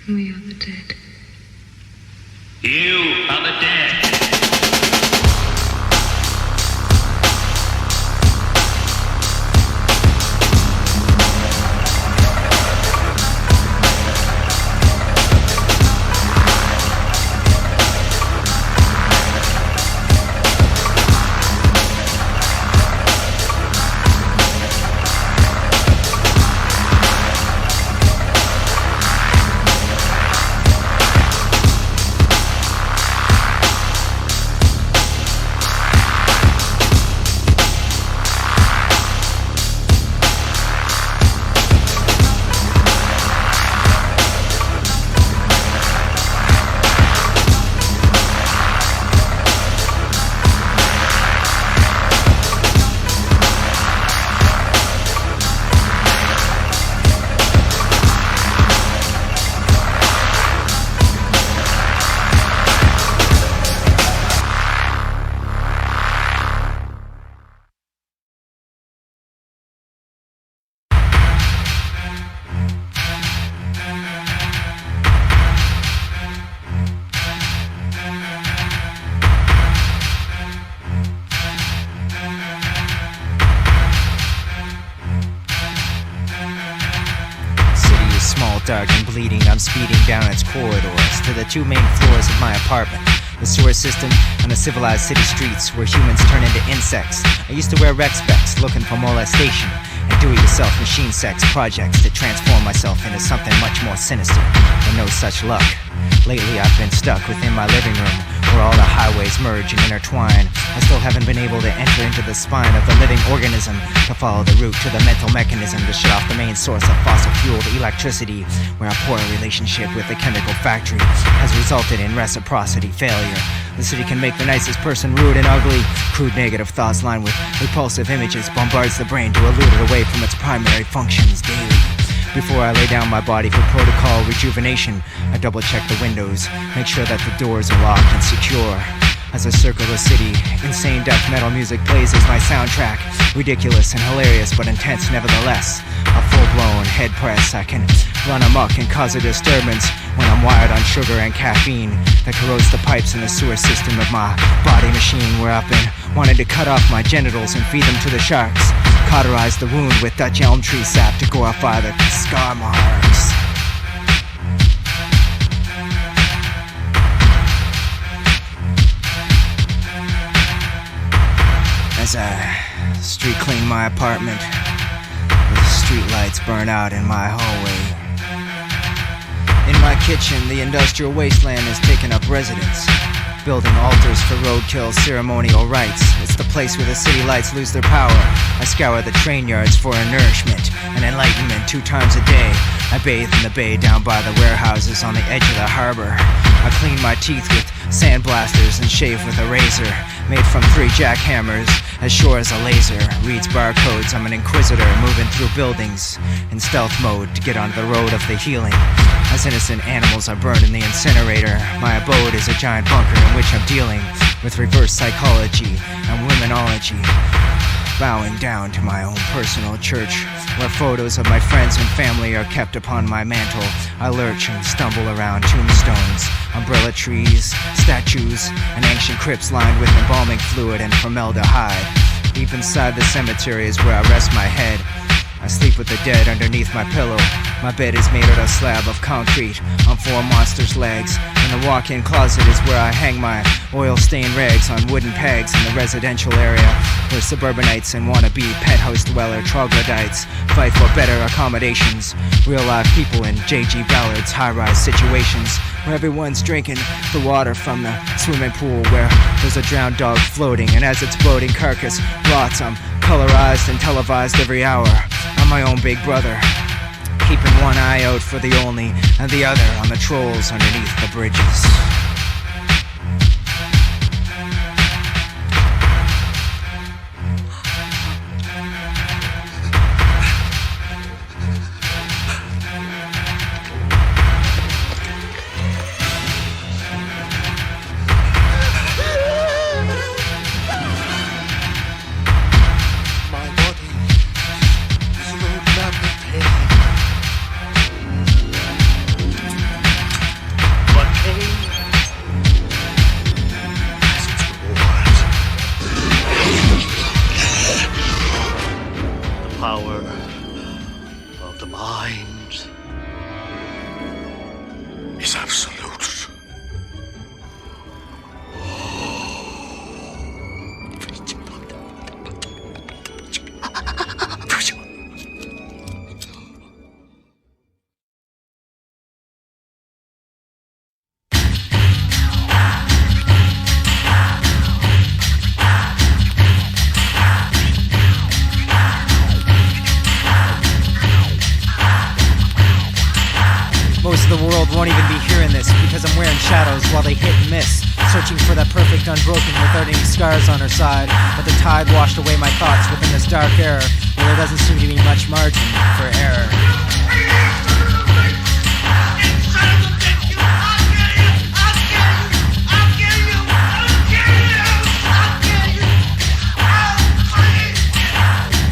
We are the dead. You are the dead. Dark and bleeding, I'm speeding down its corridors to the two main floors of my apartment. The sewer system and the civilized city streets where humans turn into insects. I used to wear rec specs looking for molestation and do-it-yourself machine sex projects to transform myself into something much more sinister, but no such luck. Lately I've been stuck within my living room where all the highways merge and intertwine. I still haven't been able to enter into the spine of the living organism to follow the route to the mental mechanism to shut off the main source of fossil-fueled electricity, where a poor relationship with the chemical factory has resulted in reciprocity failure. The city can make the nicest person rude and ugly. Crude negative thoughts lined with repulsive images bombards the brain to elude it away from its primary functions daily. Before I lay down my body for protocol rejuvenation, I double-check the windows, make sure that the doors are locked and secure. As I circle the city, insane death metal music plays as my soundtrack. Ridiculous and hilarious, but intense nevertheless. A full-blown head press, I can run amok and cause a disturbance when I'm wired on sugar and caffeine that corrodes the pipes in the sewer system of my body machine, where I've been wanting to cut off my genitals and feed them to the sharks. Cauterize the wound with Dutch elm tree sap to glorify the scar marks. As I street clean my apartment, with street lights burn out in my hallway. In my kitchen, the industrial wasteland has taken up residence, building altars for roadkill ceremonial rites. It's the place where the city lights lose their power. I scour the train yards for nourishment and enlightenment 2 times a day. I bathe in the bay down by the warehouses on the edge of the harbor. I clean my teeth with sandblasters and shave with a razor made from 3 jackhammers, as sure as a laser. Reads barcodes, I'm an inquisitor moving through buildings in stealth mode to get onto the road of the healing. As innocent animals are burned in the incinerator, my abode is a giant bunker in which I'm dealing with reverse psychology and womenology. Bowing down to my own personal church, where photos of my friends and family are kept upon my mantle. I lurch and stumble around tombstones, umbrella trees, statues, and ancient crypts lined with embalming fluid and formaldehyde. Deep inside the cemetery is where I rest my head. I sleep with the dead underneath my pillow. My bed is made out of a slab of concrete on 4 monsters' legs, and the walk-in closet is where I hang my oil-stained rags on wooden pegs in the residential area, where suburbanites and wannabe penthouse dweller troglodytes fight for better accommodations. Real-life people in J.G. Ballard's high-rise situations, where everyone's drinking the water from the swimming pool, where there's a drowned dog floating, and as its bloating carcass rots, I'm colorized and televised every hour. I'm my own big brother, keeping one eye out for the only and the other on the trolls underneath the bridges. in shadows while they hit and miss, searching for that perfect unbroken without any scars on her side. But the tide washed away my thoughts within this dark era, where there doesn't seem to be much margin for error.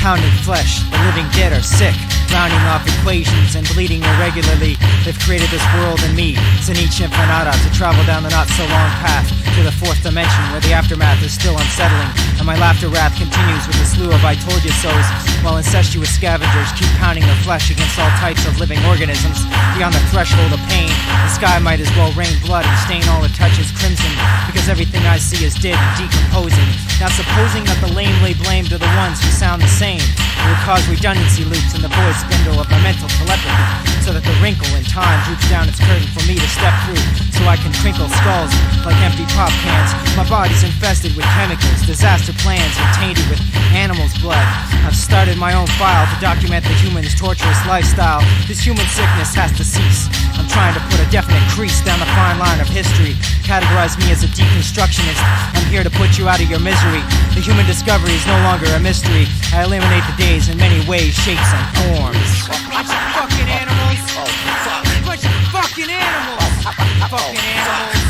Pounding flesh, the living dead are sick, rounding off equations and bleeding irregularly. They've created this world and me, Zaniche Infinata, to travel down the not-so-long path to the fourth dimension where the aftermath is still unsettling. And my laughter wrath continues with a slew of I told you so's, while incestuous scavengers keep pounding their flesh against all types of living organisms. Beyond the threshold of pain, the sky might as well rain blood and stain all it touches crimson, because everything I see is dead and decomposing. Now supposing that the lame lay blame to the ones who sound the same, it would cause redundancy loops in the voice spindle of my mental telepathy, so that the wrinkle in time droops down its curtain for me to step through, so I can crinkle skulls like empty pop cans. My body's infested with chemicals, disaster plans are tainted with animals' blood. I've started my own file to document the human's torturous lifestyle. This human sickness has to cease. I'm trying to put a definite crease down the fine line of history. Categorize me as a deconstructionist. I'm here to put you out of your misery. The human discovery is no longer a mystery. I eliminate the days in many ways, shapes, and forms. Bunch of fucking animals. Bunch of fucking animals. Fucking animals.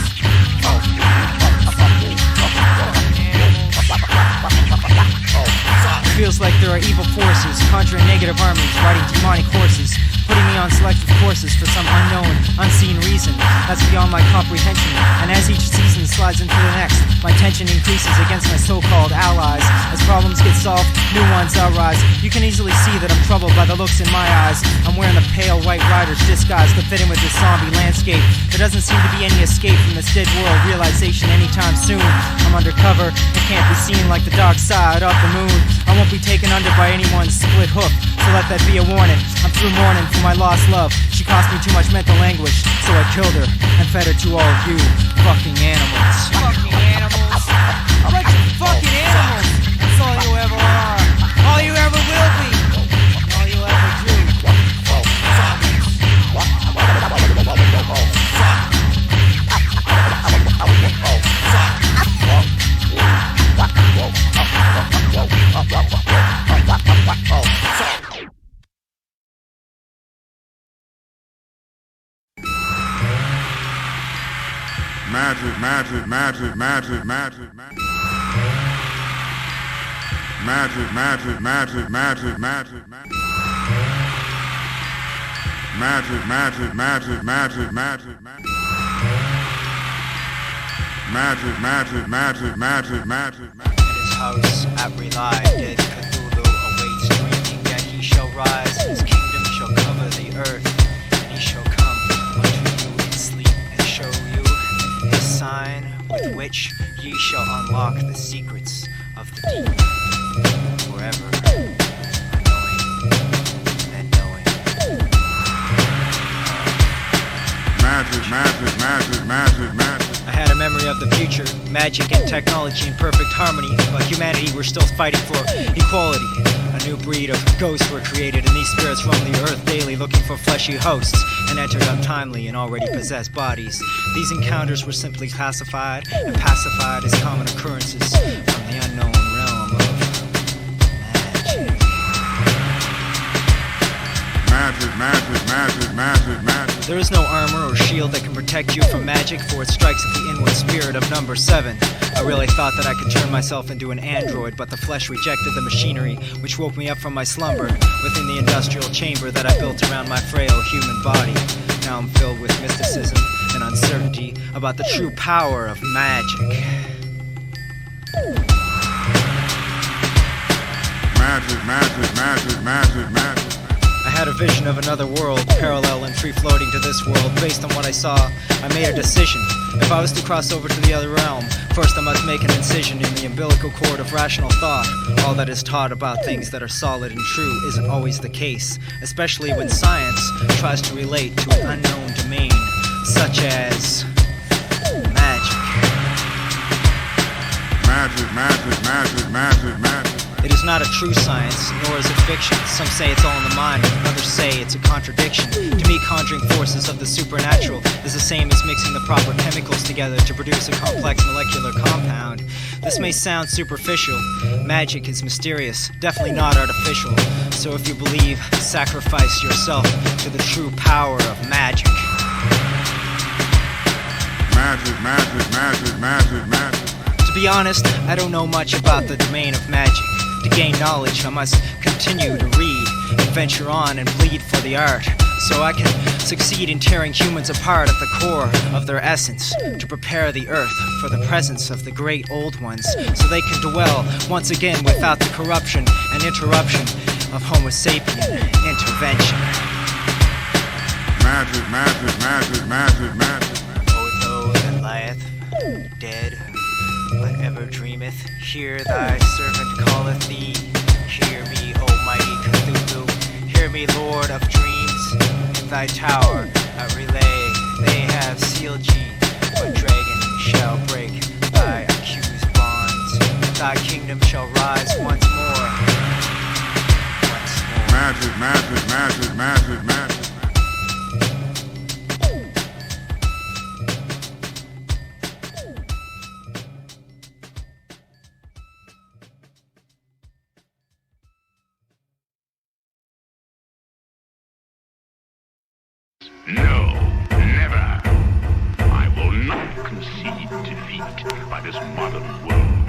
It feels like there are evil forces conjuring negative armies, riding demonic horses, putting me on selective courses for some unknown, unseen reason that's beyond my comprehension. And as each season slides into the next, my tension increases against my so-called allies. As problems get solved, new ones arise. You can easily see that I'm troubled by the looks in my eyes. I'm wearing the pale white rider's disguise to fit in with this zombie landscape. There doesn't seem to be any escape from this dead world realization anytime soon. I'm undercover, it can't be seen like the dark side of the moon. I won't be taken under by anyone's split hoof, so let that be a warning. I'm through mourning for my lost love. She cost me too much mental anguish, so I killed her and fed her to all of you fucking animals. Fucking animals. Bunch of fucking animals. That's all you ever are. All you ever will be. All you ever do. Magic, magic, magic, magic, magic, magic. Magic, magic, magic, magic, magic, magic. Magic, magic, magic, magic, magic, magic. Magic, magic, magic, magic, magic. In his house at Relive, dead Cthulhu awaits dreaming, yet he shall rise, his kingdom shall cover the earth, and he shall come unto you in sleep and show you his sign with which ye shall unlock the secrets of the deep. Forever knowing and knowing. Magic, magic, magic, magic, magic. I had a memory of the future, magic and technology in perfect harmony, but humanity were still fighting for equality. A new breed of ghosts were created, and these spirits roam the earth daily looking for fleshy hosts, and entered untimely and already possessed bodies. These encounters were simply classified and pacified as common occurrences from the unknown realm of magic. Magic, magic, magic, magic, magic. There is no armor or shield that can protect you from magic, for it strikes at the inward spirit of number 7. I really thought that I could turn myself into an android, but the flesh rejected the machinery, which woke me up from my slumber within the industrial chamber that I built around my frail human body. Now I'm filled with mysticism and uncertainty about the true power of magic. Magic, magic, magic, magic, magic. I had a vision of another world, parallel and free-floating to this world. Based on what I saw, I made a decision. If I was to cross over to the other realm, first I must make an incision in the umbilical cord of rational thought. All that is taught about things that are solid and true isn't always the case, especially when science tries to relate to an unknown domain, such as magic. Magic, magic, magic, magic, magic. It is not a true science, nor is it fiction. Some say it's all in the mind, others say it's a contradiction. To me, conjuring forces of the supernatural is the same as mixing the proper chemicals together to produce a complex molecular compound. This may sound superficial. Magic is mysterious, definitely not artificial. So if you believe, sacrifice yourself to the true power of magic. Magic, magic, magic, magic, magic. To be honest, I don't know much about the domain of magic. To gain knowledge, I must continue to read and venture on and bleed for the art, so I can succeed in tearing humans apart at the core of their essence, to prepare the earth for the presence of the great old ones, so they can dwell once again without the corruption and interruption of Homo sapien intervention. Magic, magic, magic, magic, magic. O thou that lieth dead, but ever dreameth, hear thy servant calleth thee. Hear me, almighty Cthulhu, hear me, Lord of dreams. In thy tower at relay they have sealed ye, but dragon shall break thy accused bonds, and thy kingdom shall rise once more. Once more. Magic, magic, magic, magic, magic. No, never. I will not concede defeat by this modern world.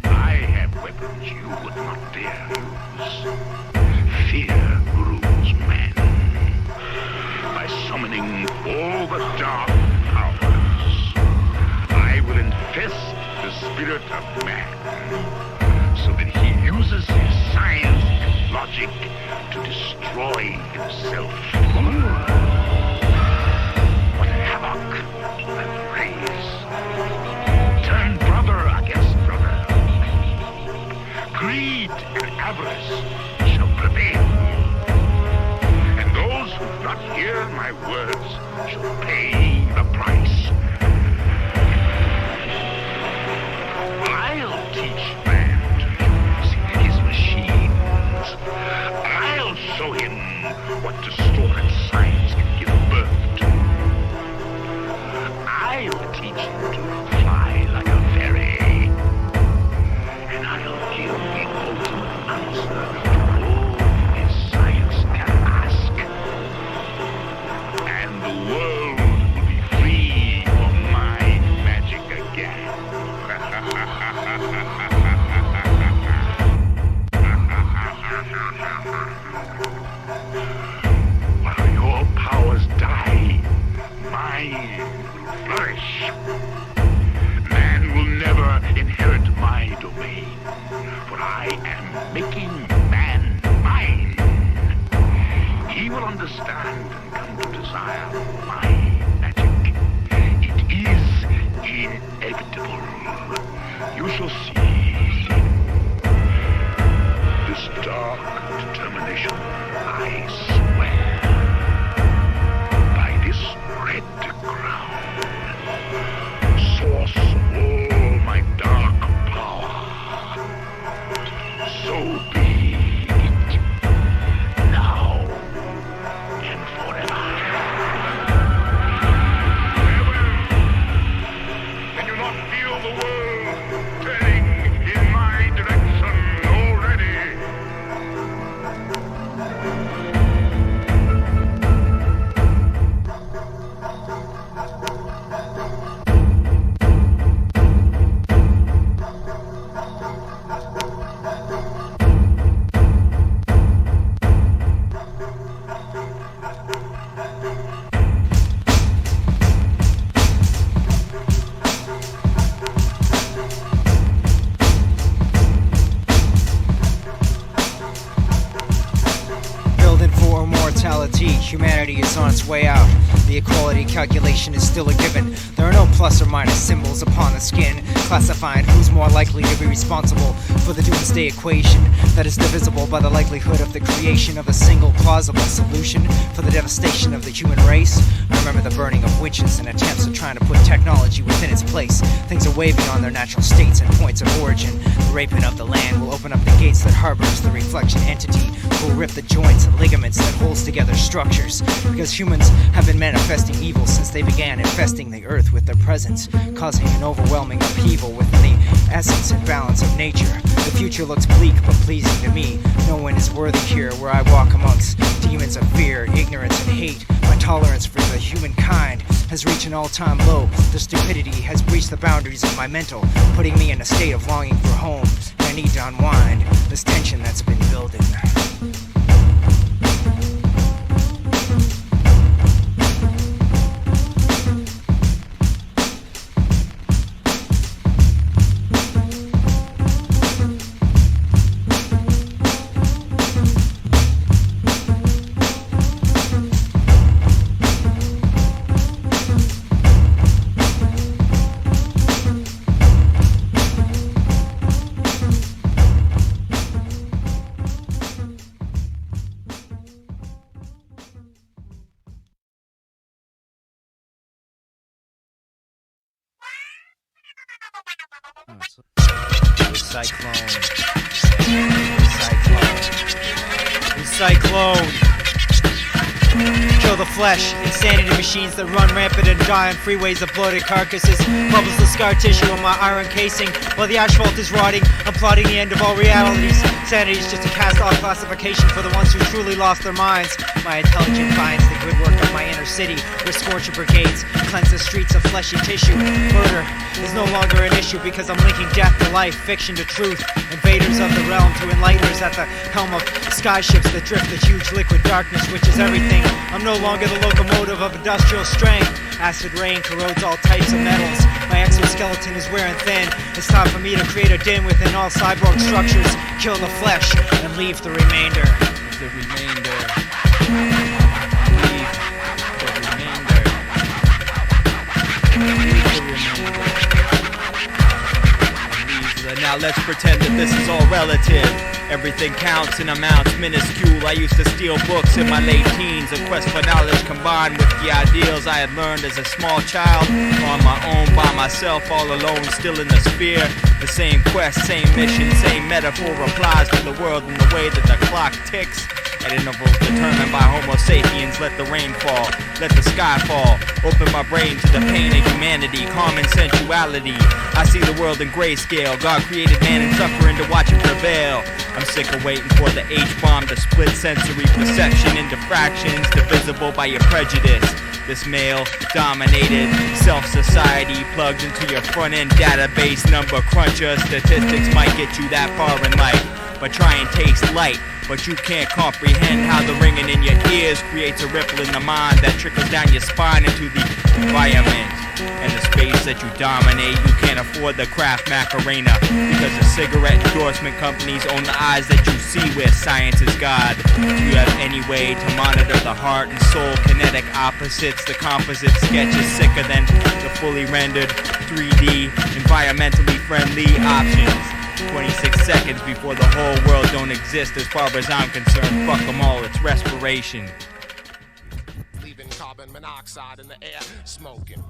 I have weapons you would not dare use. Fear rules man. By summoning all the dark powers, I will infest the spirit of man, so that he uses his science and logic to destroy himself. What havoc and raise. Turn brother against brother. Greed and avarice shall prevail. And those who do not hear my words shall pay the price. I'll teach man to use his machines. I'll show him what distorted science can give birth to. I'll teach him to fly like a fairy. And I'll give the ultimate answer to all his science can ask. And the world will be free of my magic again. While your powers die, mine will flourish. Man will never inherit my domain, for I am making man mine. He will understand and come to desire my magic. It is inevitable. You shall see. This dark determination, I swear, by this red crown, source of all my dark power, so be it, now and forever. Can you not feel the world turning in my direction already? Building for immortality, humanity is on its way out. The the equality calculation is still a given. There are no plus or minus symbols upon the skin, classifying who's more likely to be responsible for the doomsday equation that is divisible by the likelihood of the creation of a single plausible solution for the devastation of the human race. I remember the burning of witches and attempts at trying to put technology within its place. Things are way beyond their natural states and points of origin. The raping of the land will open up the gates that harbors the reflection entity, who will rip the joints and ligaments that holds together structures, because humans have been manifesting evil since they began infesting the earth with their presence, causing an overwhelming upheaval within the essence and balance of nature. The future looks bleak but pleasing to me. No one is worthy here where I walk amongst demons of fear, ignorance, and hate. My tolerance for the humankind has reached an all-time low. The stupidity has breached the boundaries of my mental, putting me in a state of longing for home. I need to unwind this tension that's been building. Recyclone. Recyclone. Kill the flesh, insanity machines that run rampant and die on freeways of bloated carcasses. Bubbles the scar tissue on my iron casing. While the asphalt is rotting, I'm plotting the end of all realities. Sanity is just a cast-off classification for the ones who truly lost their minds. My intelligence finds the good work of my inner city, where scorcher brigades cleanse the streets of fleshy tissue. Murder is no longer an issue because I'm linking death to life, fiction to truth. Invaders of the realm to enlighteners at the helm of skyships that drift the huge liquid darkness, which is everything. I'm no longer the locomotive of industrial strength. Acid rain corrodes all types of metals. My exoskeleton is wearing thin. It's time for me to create a den within all cyborg structures. Kill the flesh and leave the remainder. The remainder. Leave the remainder. Leave the remainder. Now let's pretend that this is all relative. Everything counts in amounts minuscule. I used to steal books in my late teens, a quest for knowledge combined with the ideals I had learned as a small child. On my own, by myself, all alone, still in the sphere. The same quest, same mission, same metaphor applies to the world in the way that the clock ticks. At intervals determined by Homo sapiens, let the rain fall, let the sky fall. Open my brain to the pain of humanity, common sensuality. I see the world in grayscale. God created man and suffering to watch him prevail. I'm sick of waiting for the H-bomb to split sensory perception into fractions, divisible by your prejudice. This male-dominated self-society plugged into your front-end database number cruncher. Statistics might get you that far in life, but try and taste light. But you can't comprehend how the ringing in your ears creates a ripple in the mind that trickles down your spine into the environment and the space that you dominate. You can't afford the Kraft Macarena because the cigarette endorsement companies own the eyes that you see where science is God. Do you have any way to monitor the heart and soul kinetic opposites? The composite sketch is sicker than the fully rendered 3D environmentally friendly options. 26 seconds before the whole world don't exist as far as I'm concerned. Fuck them all, it's respiration. Leaving carbon monoxide in the air, smoking.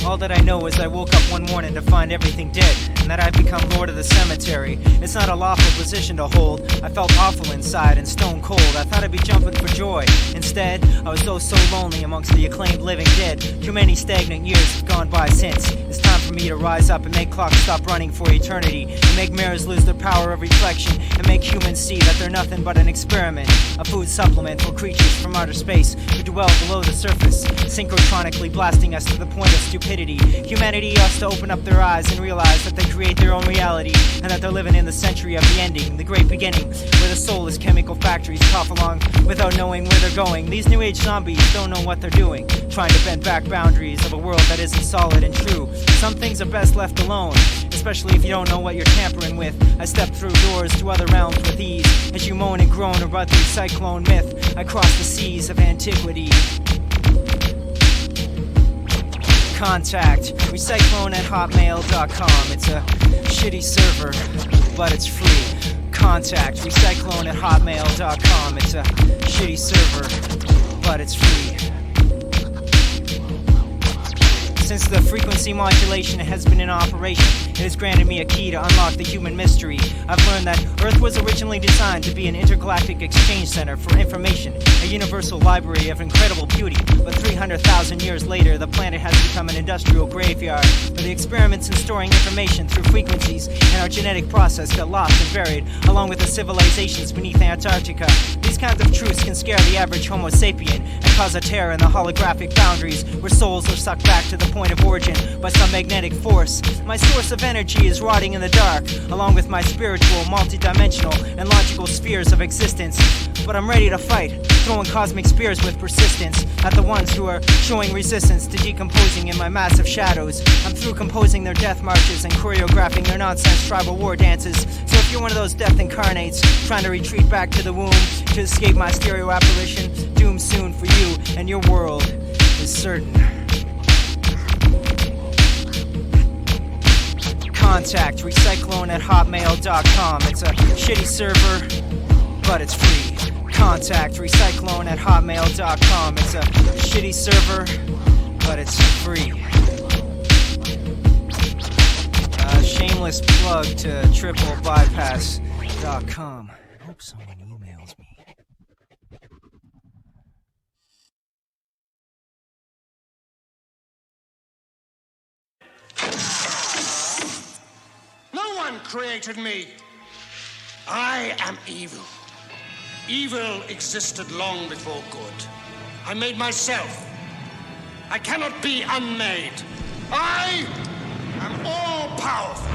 All that I know is I woke up one morning to find everything dead, and that I've become lord of the cemetery. It's not a lawful position to hold. I felt awful inside and stone cold. I thought I'd be jumping for joy. Instead, I was so lonely amongst the acclaimed living dead. Too many stagnant years have gone by since. It's time for for me to rise up and make clocks stop running for eternity, and make mirrors lose their power of reflection, and make humans see that they're nothing but an experiment, a food supplement for creatures from outer space who dwell below the surface, synchrotronically blasting us to the point of stupidity. Humanity has to open up their eyes and realize that they create their own reality, and that they're living in the century of the ending, the great beginning, where the soulless chemical factories cough along without knowing where they're going. These new age zombies don't know what they're doing, trying to bend back boundaries of a world that isn't solid and true. Some things are best left alone, especially if you don't know what you're tampering with. I step through doors to other realms with ease, as you moan and groan about the Recyclone myth. I cross the seas of antiquity. Contact Recyclone@hotmail.com. It's a shitty server, but it's free. Contact Recyclone@hotmail.com. It's a shitty server, but it's free. Since the frequency modulation has been in operation, it has granted me a key to unlock the human mystery. I've learned that Earth was originally designed to be an intergalactic exchange center for information, a universal library of incredible beauty, but 300,000 years later, the planet has become an industrial graveyard, where the experiments in storing information through frequencies and our genetic process got lost and buried, along with the civilizations beneath Antarctica. These kinds of truths can scare the average Homo sapien and cause a tear in the holographic boundaries, where souls are sucked back to the point of origin by some magnetic force. My source of energy is rotting in the dark, along with my spiritual, multidimensional, and logical spheres of existence. But I'm ready to fight, throwing cosmic spears with persistence at the ones who are showing resistance to decomposing in my massive shadows. I'm through composing their death marches and choreographing their nonsense tribal war dances. So if you're one of those death incarnates trying to retreat back to the womb to escape my stereo apparition, doom soon for you and your world is certain. Contact Recyclone@hotmail.com. It's a shitty server, but it's free. Contact Recyclone@hotmail.com. It's a shitty server, but it's free. Shameless plug to triplebypass.com. I hope someone emails me. No one created me. I am evil. Evil existed long before good. I made myself. I cannot be unmade. I am all-powerful.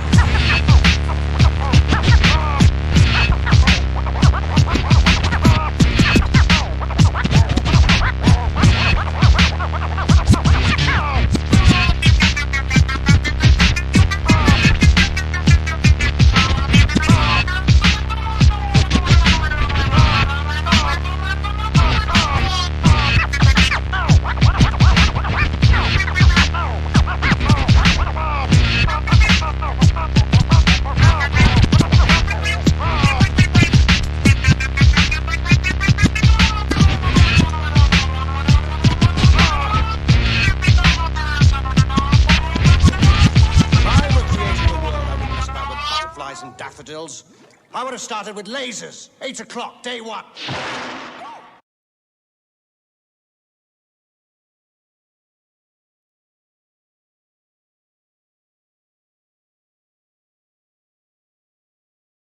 I would have started with lasers. 8 o'clock, day one.